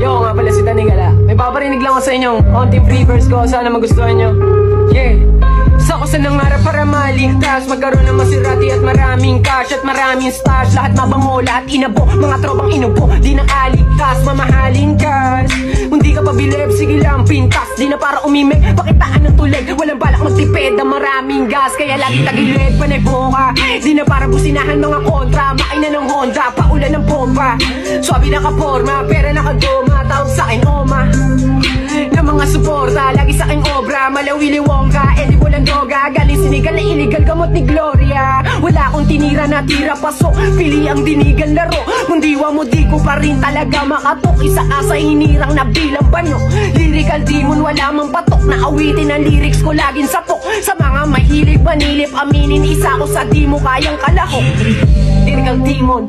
Yo nga pala si Tanigala. May paparinig lang ako sa inyong konting free verse ko. Sana magustuhan nyo. Sa ko sa nangarap para maligtas, magkaroon ng Maserati at maraming cash at maraming stash. Lahat mabango, lahat inabo, mga tropang inubo. Di na aligtas, mamahalin cash. Kung di ka pabilib, sige lang pintas. Di na para umimik, pakitaan ng tulig. Walang balak magtipid na maraming gas, kaya lagi tagilid, panay boka. Di na para businahan mga kontra, makina ng Honda, paulan ng bomba. Swabe nakaporma, pera nakagoma, tawag sa'kin Oma. Na mga suporta, lagi sa'king obra, Malawili Wongka, Eddie walang droga. Galing sinigal na illegal, gamot ni Gloria. Wala akong tinira na tira paso, pili ang dinigan laro. Kung diwa mo di ko pa rin talaga makatok. Isa ka sa hinirang na bilang banyo. Lyrical demon, wala mang patok. Na awitin ang lyrics ko laging sapok. Sa mga mahilig panilip, aminin isa ko sa di mo kayang kalahok. Lyrical demon.